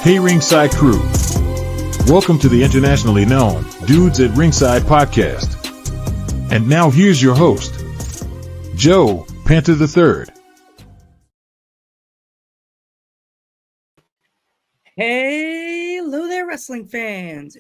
Hey Ringside crew. Welcome to the internationally known Dudes at Ringside podcast. And now here's your host, Joe Panther III. Hello there, wrestling fans.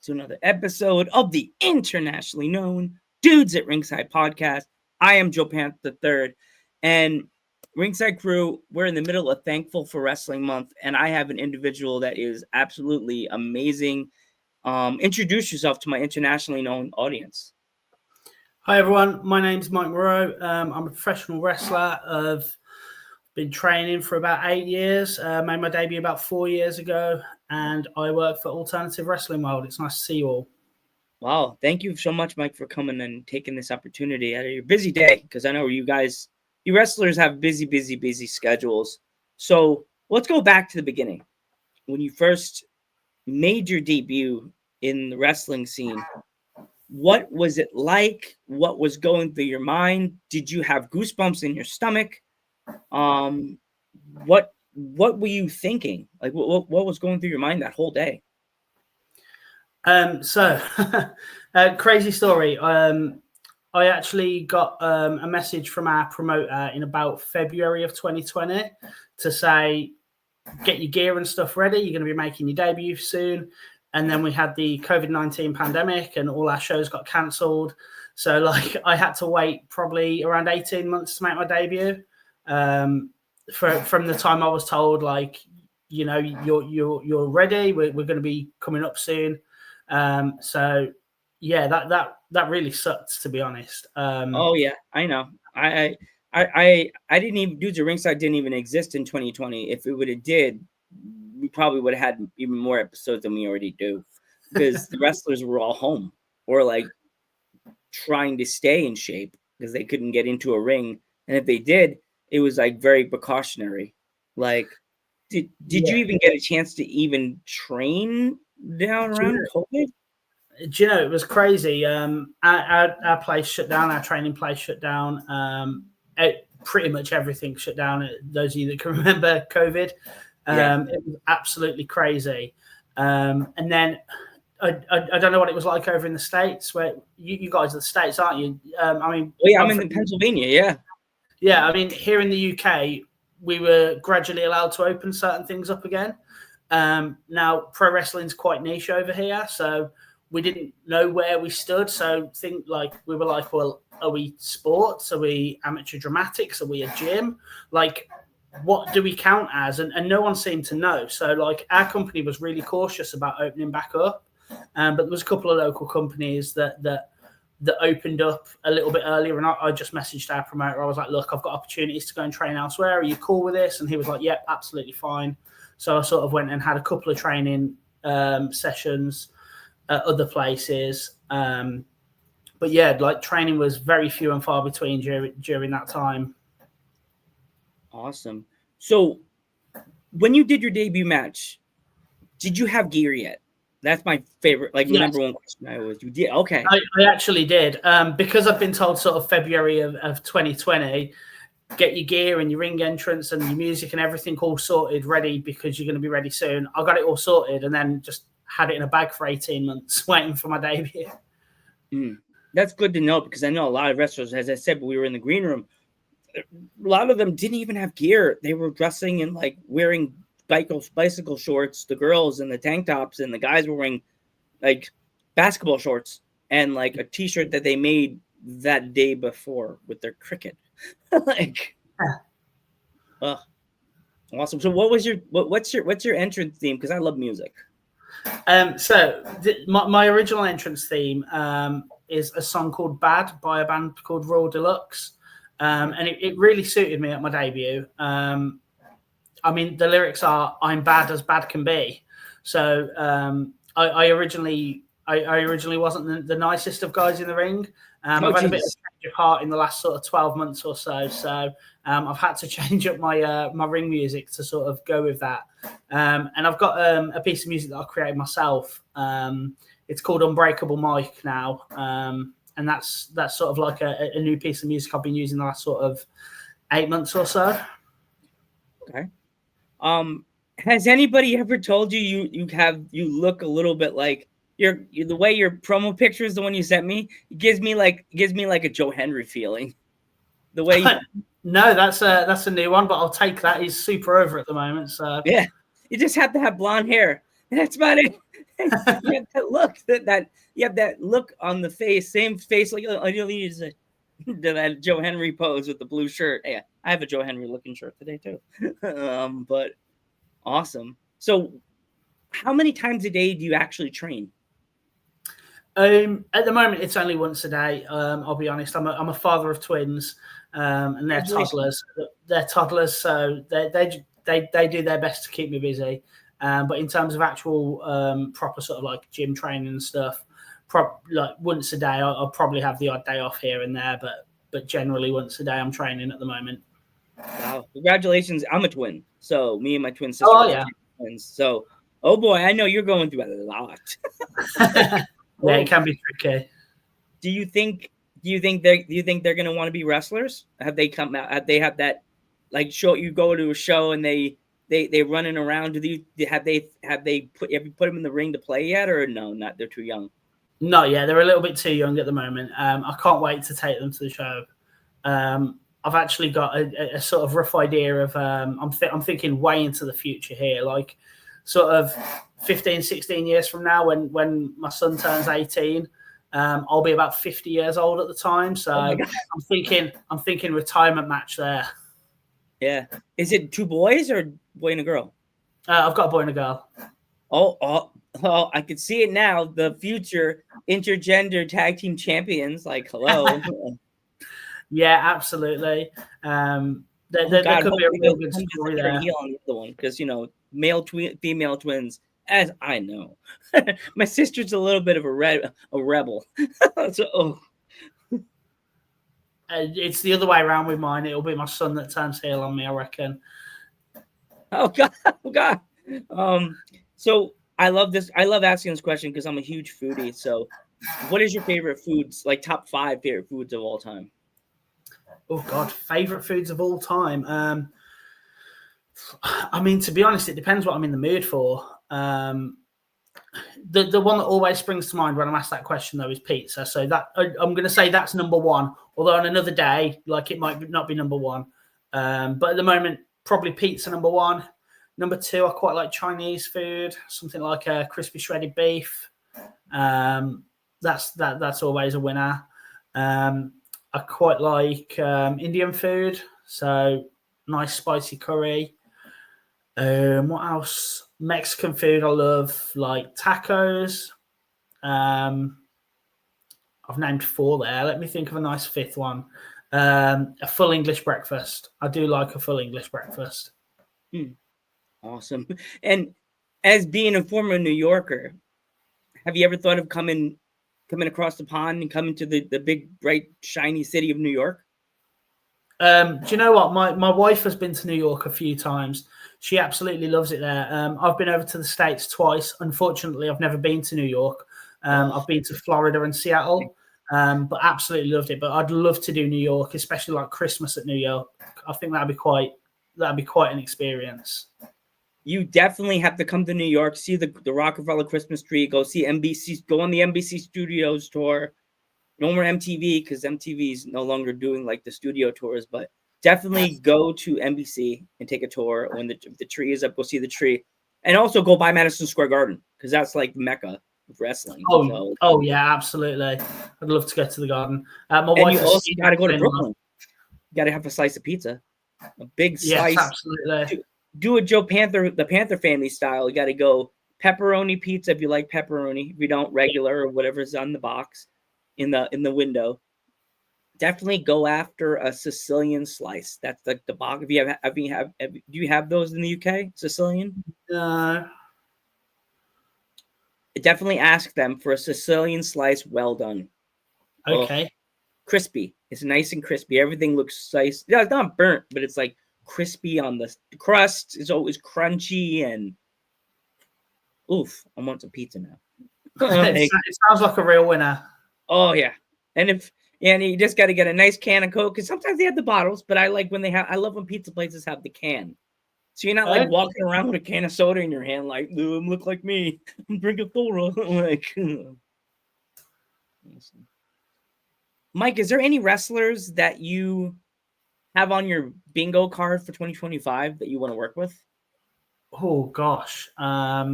To another episode of the internationally known Dudes at Ringside podcast. I am Joe Panther III, and Ringside crew, we're in the middle of Thankful for Wrestling Month, and I have an individual that is absolutely amazing. Introduce yourself to my internationally known audience. Hi everyone, my name's Mike Moreau. I'm a professional wrestler. I've been training for about 8 years. Made my debut about 4 years ago, and I work for Alternative Wrestling World. It's nice to see you all. Wow, thank you so much, Mike, for coming and taking this opportunity out of your busy day, because I know you wrestlers have busy schedules. So let's go back to the beginning. When you first made your debut in the wrestling scene, what was it like? What was going through your mind? Did you have goosebumps in your stomach? What were you thinking? Like, what was going through your mind that whole day? Crazy story. I actually got a message from our promoter in about February of 2020 to say, get your gear and stuff ready. You're going to be making your debut soon. And then we had the COVID-19 pandemic and all our shows got cancelled. So I had to wait probably around 18 months to make my debut. From the time I was told, you're ready. We're going to be coming up soon. That really sucked, to be honest. Oh yeah, I know. I didn't even Dudes at Ringside didn't even exist in 2020. If it would have did, we probably would have had even more episodes than we already do, because the wrestlers were all home or like trying to stay in shape because they couldn't get into a ring, and if they did, it was like very precautionary. Like, did you even get a chance to even train down around COVID? Do you know, it was crazy. Our place shut down, our training place shut down. Pretty much everything shut down. Those of you that can remember COVID, it was absolutely crazy. And then I don't know what it was like over in the States, where you guys are the States, aren't you? I'm in Pennsylvania. Yeah. I mean, here in the UK, we were gradually allowed to open certain things up again. Now, pro wrestling's quite niche over here, so we didn't know where we stood. So we were like, well, are we sports? Are we amateur dramatics? Are we a gym? Like, what do we count as? And no one seemed to know. So our company was really cautious about opening back up. But there was a couple of local companies that opened up a little bit earlier. And I just messaged our promoter. I was like, look, I've got opportunities to go and train elsewhere. Are you cool with this? And he was like, yep, absolutely fine. So I sort of went and had a couple of training sessions at other places. But yeah, training was very few and far between during that time. Awesome. So when you did your debut match, did you have gear yet? That's my favorite, number one question I always do. Yeah, okay. I actually did. Because I've been told sort of February of 2020, get your gear and your ring entrance and your music and everything all sorted, ready, because you're going to be ready soon. I got it all sorted and then just had it in a bag for 18 months waiting for my debut. That's good to know, because I know a lot of wrestlers, as I said, we were in the green room, a lot of them didn't even have gear. They were dressing in wearing bicycle shorts, the girls in the tank tops, and the guys were wearing basketball shorts and a t-shirt that they made that day before with their cricket. Awesome. So what's your entrance theme? Because I love music. My original entrance theme is a song called Bad by a band called Raw Deluxe. And it really suited me at my debut. I mean, the lyrics are, I'm bad as bad can be. So I originally wasn't the nicest of guys in the ring. I've had a bit of a change of heart in the last sort of 12 months or so. So I've had to change up my ring music to sort of go with that. And I've got a piece of music that I created myself. It's called Unbreakable Mike now. And that's sort of like a new piece of music I've been using the last sort of 8 months or so. Okay. Has anybody ever told you you look a little bit like you're the way your promo picture is the one you sent me? It gives me like a Joe Henry feeling. The way No, that's a new one, but I'll take that. He's super over at the moment. So yeah, you just have to have blonde hair. That's about it. You have that look that you have that look on the face, same face like you use that Joe Henry pose with the blue shirt. Yeah, I have a Joe Henry looking shirt today too. But awesome. So, how many times a day do you actually train? At the moment, it's only once a day. I'll be honest. I'm a father of twins, and they're toddlers. They're toddlers, so they do their best to keep me busy. But in terms of actual proper sort of like gym training and stuff, like once a day, I'll probably have the odd day off here and there, but generally once a day, I'm training at the moment. Wow! Congratulations! I'm a twin, so me and my twin sister are twins. So, oh boy, I know you're going through a lot. Yeah, it can be tricky. Do you think they're gonna want to be wrestlers? Have they come out? Have they have that like show? You go to a show and they running around. Have you put them in the ring to play yet, or no? Not, they're too young. Not yet. They're a little bit too young at the moment. I can't wait to take them to the show. I've actually got a sort of rough idea of I'm thinking way into the future here, like sort of 15, 16 years from now when my son turns 18. I'll be about 50 years old at the time. So I'm thinking retirement match there. Yeah. Is it two boys or boy and a girl? I've got a boy and a girl. Oh, I can see it now. The future intergender tag team champions. Like, hello. Yeah, absolutely. There could be a real good story there. On the other one, because male female twins, as I know, my sister's a little bit of a rebel. So, it's the other way around with mine. It'll be my son that turns heel on me, I reckon. Oh God. So I love this. I love asking this question because I'm a huge foodie. So, what is your favorite foods? Like top 5 favorite foods of all time? Oh God, favorite foods of all time. I mean, to be honest, it depends what I'm in the mood for. The one that always springs to mind when I'm asked that question though is pizza. So that I'm going to say that's number 1. Although on another day, like it might not be number 1. But at the moment, probably pizza number 1. Number 2, I quite like Chinese food, something like a crispy shredded beef. That's always a winner. I quite like Indian food, so nice spicy curry. What else? Mexican food I love, like tacos. I've named 4 there. Let me think of a nice 5th one. A full English breakfast. I do like a full English breakfast. Awesome. And as being a former New Yorker, have you ever thought of coming across the pond and coming to the big, bright, shiny city of New York? Do you know what? My wife has been to New York a few times. She absolutely loves it there. I've been over to the States twice. Unfortunately, I've never been to New York. I've been to Florida and Seattle, but absolutely loved it. But I'd love to do New York, especially like Christmas at New York. I think that'd be quite an experience. You definitely have to come to New York, see the Rockefeller Christmas tree, go see NBC, go on the NBC Studios tour. No more MTV because MTV is no longer doing like the studio tours, but definitely go to NBC and take a tour. When the tree is up, go see the tree, and also go by Madison Square Garden because that's like the mecca of wrestling. Oh yeah, absolutely. I'd love to go to the Garden. My wife you also got to go to Brooklyn. You got to have a slice of pizza, a big slice. Yes, absolutely. Do a Joe Panther, the Panther family style. You got to go pepperoni pizza if you like pepperoni. If you don't, regular or whatever's on the box in the window. Definitely go after a Sicilian slice. That's like the box. If you do you have those in the UK? Sicilian? Definitely ask them for a Sicilian slice, well done. Okay. Crispy. It's nice and crispy. Everything looks nice. Yeah, it's not burnt, but it's like crispy on the crust. It's always crunchy and oof. I want some pizza now. It sounds like a real winner. Oh yeah, and you just got to get a nice can of Coke because sometimes they have the bottles, but I like when I love when pizza places have the can. So you're not like walking around with a can of soda in your hand, like, look like me. I'm drinking soda. Like, Mike, is there any wrestlers that you have on your bingo card for 2025 that you want to work with? Oh gosh. I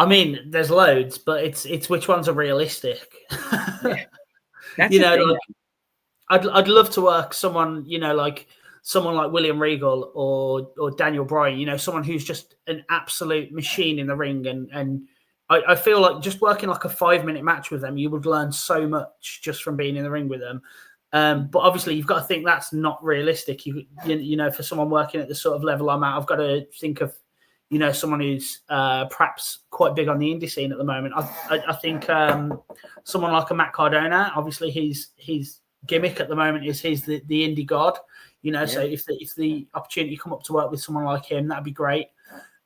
mean, there's loads, but it's which ones are realistic. Yeah. That's like, I'd love to work someone, like someone like William Regal or Daniel Bryan, someone who's just an absolute machine in the ring. And I feel like just working like a 5-minute match with them, you would learn so much just from being in the ring with them. But obviously, you've got to think that's not realistic. For someone working at the sort of level I'm at, I've got to think of, someone who's perhaps quite big on the indie scene at the moment. I think someone like a Matt Cardona. Obviously, his gimmick at the moment is he's the indie god. So if the opportunity come up to work with someone like him, that'd be great.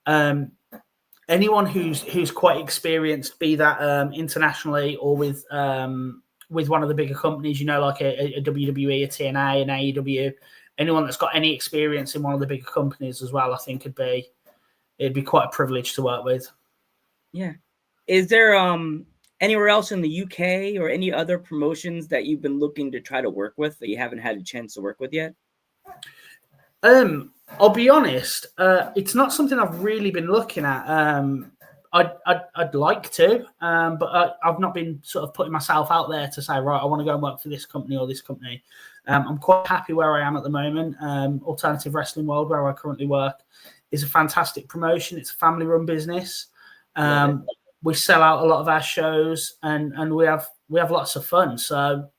Anyone who's quite experienced, be that internationally or with one of the bigger companies, like a WWE, a TNA, an AEW, anyone that's got any experience in one of the bigger companies as well, I think it'd be quite a privilege to work with. Yeah. Is there anywhere else in the UK or any other promotions that you've been looking to try to work with that you haven't had a chance to work with yet? I'll be honest, it's not something I've really been looking at. I'd like to, but I've not been sort of putting myself out there to say, right, I want to go and work for this company or this company. I'm quite happy where I am at the moment. Alternative Wrestling World, where I currently work, is a fantastic promotion. It's a family-run business. We sell out a lot of our shows, and we have lots of fun. So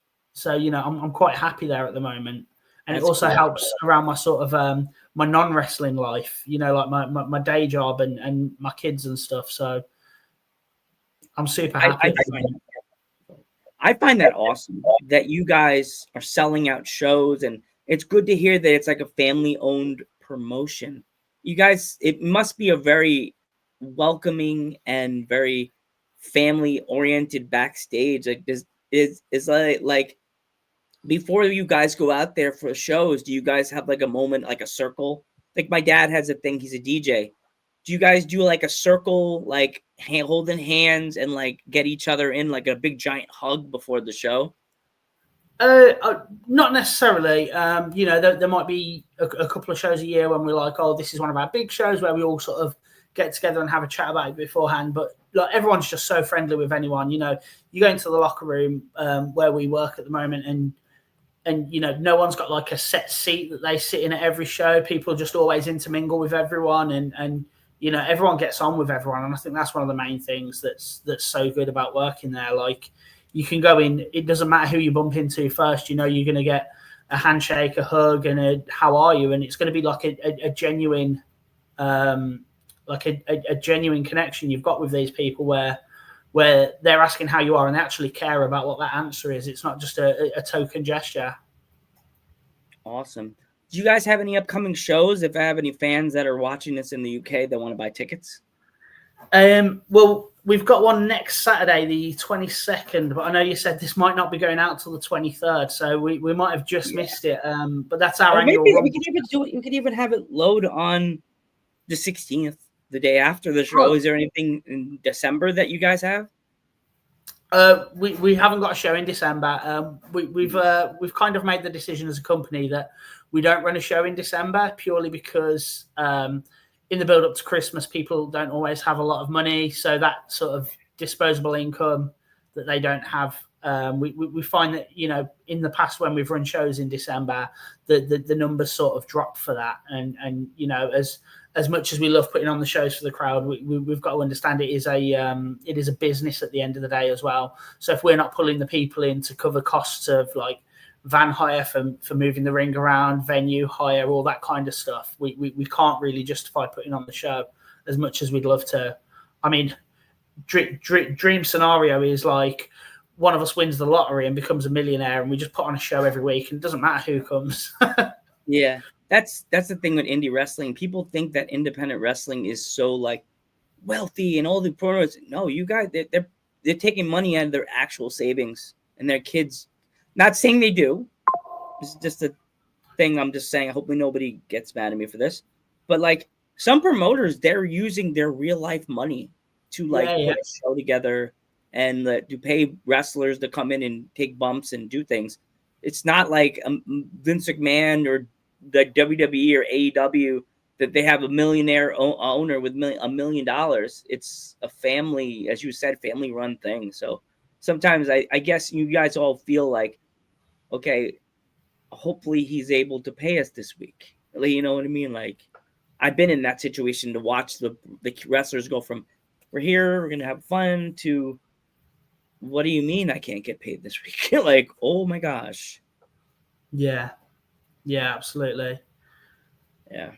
I'm quite happy there at the moment. And it also helps around my sort of my non-wrestling life, like my day job and my kids and stuff. So I'm super happy. I find that awesome that you guys are selling out shows, and it's good to hear that it's like a family-owned promotion. You guys, it must be a very welcoming and very family-oriented backstage. Like this is like before you guys go out there for shows, do you guys have like a moment, like a circle? Like my dad has a thing, he's a DJ. Do you guys do like a circle, like holding hands and like get each other in like a big giant hug before the show? Not necessarily. There might be a couple of shows a year when we're like, oh, this is one of our big shows where we all sort of get together and have a chat about it beforehand. But like everyone's just so friendly with anyone. You go into the locker room where we work at the moment, and no one's got like a set seat that they sit in at every show. People just always intermingle with everyone, and everyone gets on with everyone. And I think that's one of the main things that's so good about working there. Like you can go in, it doesn't matter who you bump into first. You're going to get a handshake, a hug, and a how are you? And it's going to be like a genuine, like a genuine connection you've got with these people where they're asking how you are and they actually care about what that answer is. It's not just a token gesture. Awesome. Do you guys have any upcoming shows? If I have any fans that are watching this in the UK that want to buy tickets? Well, we've got one next Saturday, the 22nd, but I know you said this might not be going out till the 23rd, so we might have just missed it. But that's our annual run. We could even do it. You could even have it load on the 16th, the day after the show. Is there anything in December that you guys have? We haven't got a show in December. We've kind of made the decision as a company that we don't run a show in December purely because in the build up to Christmas, people don't always have a lot of money. So that sort of disposable income that they don't have, we find that, in the past when we've run shows in December, the numbers sort of drop for that. And as much as we love putting on the shows for the crowd, we've got to understand it is a business at the end of the day as well. So if we're not pulling the people in to cover costs of like van hire for moving the ring around, venue hire, all that kind of stuff, we can't really justify putting on the show as much as we'd love to. I mean, dream scenario is like one of us wins the lottery and becomes a millionaire, and we just put on a show every week, and it doesn't matter who comes. Yeah. That's the thing with indie wrestling. People think that independent wrestling is so like wealthy and all the promos. No, you guys, they're taking money out of their actual savings and their kids. Not saying they do. It's just a thing. I'm just saying. Hopefully nobody gets mad at me for this. But like some promoters, they're using their real life money to like put a show together and to pay wrestlers to come in and take bumps and do things. It's not like Vince McMahon or the WWE or AEW that they have a millionaire owner with $1 million. It's a family, as you said, family run thing. So sometimes I guess you guys all feel like, okay, hopefully he's able to pay us this week. You know what I mean? Like I've been in that situation to watch the wrestlers go from we're here, we're gonna have fun to what do you mean I can't get paid this week? Like, oh my gosh. Yeah, absolutely. Yeah.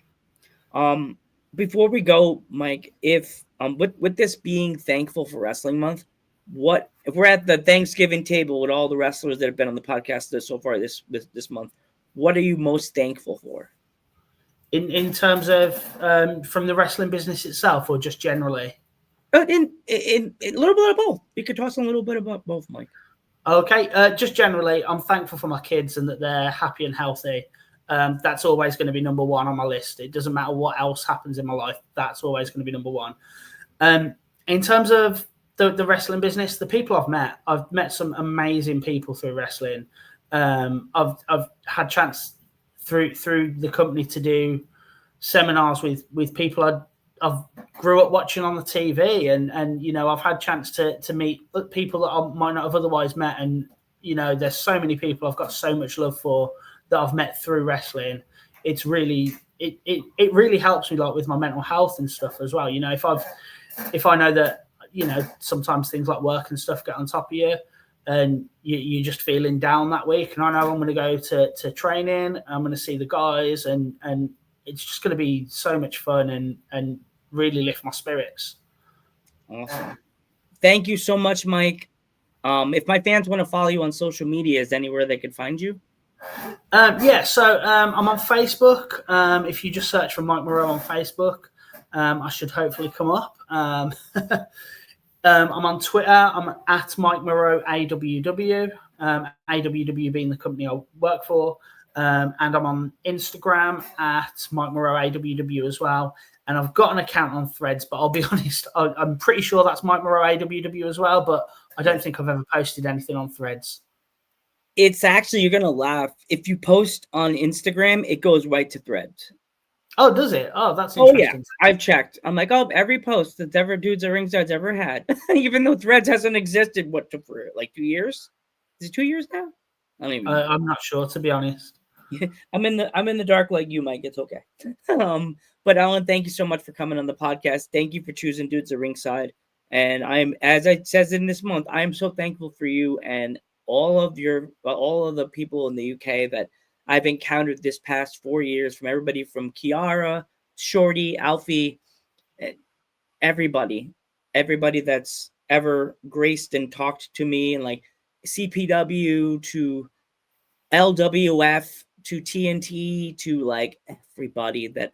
Before we go, Mike, if with this being Thankful for Wrestling Month, what if we're at the Thanksgiving table with all the wrestlers that have been on the podcast so far this month, what are you most thankful for? In terms of from the wrestling business itself, or just generally? In a little bit of both. You could toss a little bit about both, Mike. Okay, just generally, I'm thankful for my kids and that they're happy and healthy. That's always going to be number one on my list. It doesn't matter what else happens in my life. That's always going to be number one. In terms of the wrestling business, the people I've met some amazing people through wrestling. I've had chance through the company to do seminars with people I've grew up watching on the TV, and you know, I've had chance to meet people that I might not have otherwise met, and you know, there's so many people I've got so much love for that I've met through wrestling. It's really it really helps me like with my mental health and stuff as well. You know, if I know that, you know, sometimes things like work and stuff get on top of you, and you're just feeling down that week, and I know I'm going to go to training, I'm going to see the guys, and it's just going to be so much fun and really lift my spirits. Awesome. Thank you so much, Mike. If my fans want to follow you on social media, is anywhere they could find you? So I'm on Facebook. If you just search for Mike Moreau on Facebook, I should hopefully come up. I'm on Twitter. I'm at Mike Moreau AWW. AWW being the company I work for. And I'm on Instagram at Mike Moreau AWW as well. And I've got an account on Threads, but I'll be honest, I'm pretty sure that's Mike Moreau AWW as well, but I don't think I've ever posted anything on Threads. It's actually, you're going to laugh. If you post on Instagram, it goes right to Threads. Oh, does it? Oh, that's interesting. Yeah. I've checked. I'm like, every post that's ever Dudes At Ringside's ever had, even though Threads hasn't existed, for like 2 years? Is it 2 years now? I don't even know. I'm not sure, to be honest. I'm in the dark like you, Mike. It's okay. But Alan, thank you so much for coming on the podcast. Thank you for choosing Dudes At Ringside. And as I says in this month, I am so thankful for you and all of the people in the UK that I've encountered this past 4 years, from everybody from Kiara, Shorty, Alfie, everybody that's ever graced and talked to me, and like CPW to LWF to TNT to like everybody that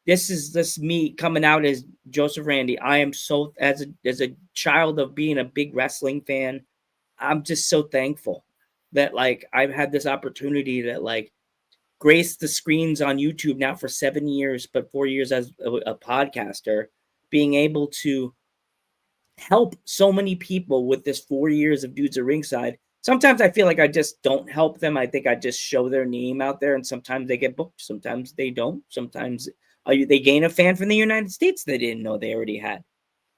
this is me coming out as Joseph Randy. I am so, as a child of being a big wrestling fan, I'm just so thankful that like I've had this opportunity to like grace the screens on YouTube now for 7 years, but 4 years as a podcaster, being able to help so many people with this 4 years of Dudes At Ringside. Sometimes I feel like I just don't help them. I think I just show their name out there, and sometimes they get booked. Sometimes they don't. Sometimes they gain a fan from the United States they didn't know they already had.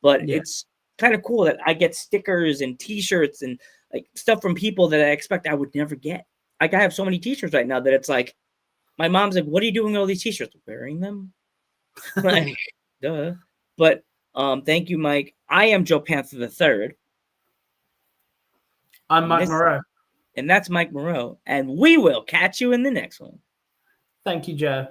But It's kind of cool that I get stickers and T-shirts and like stuff from people that I expect I would never get. Like I have so many T-shirts right now that it's like, my mom's like, "What are you doing with all these T-shirts?" Wearing them. Like, duh. But thank you, Mike. I am Joe Panther the Third. I'm Mike Moreau. And that's Mike Moreau. And we will catch you in the next one. Thank you, Joe.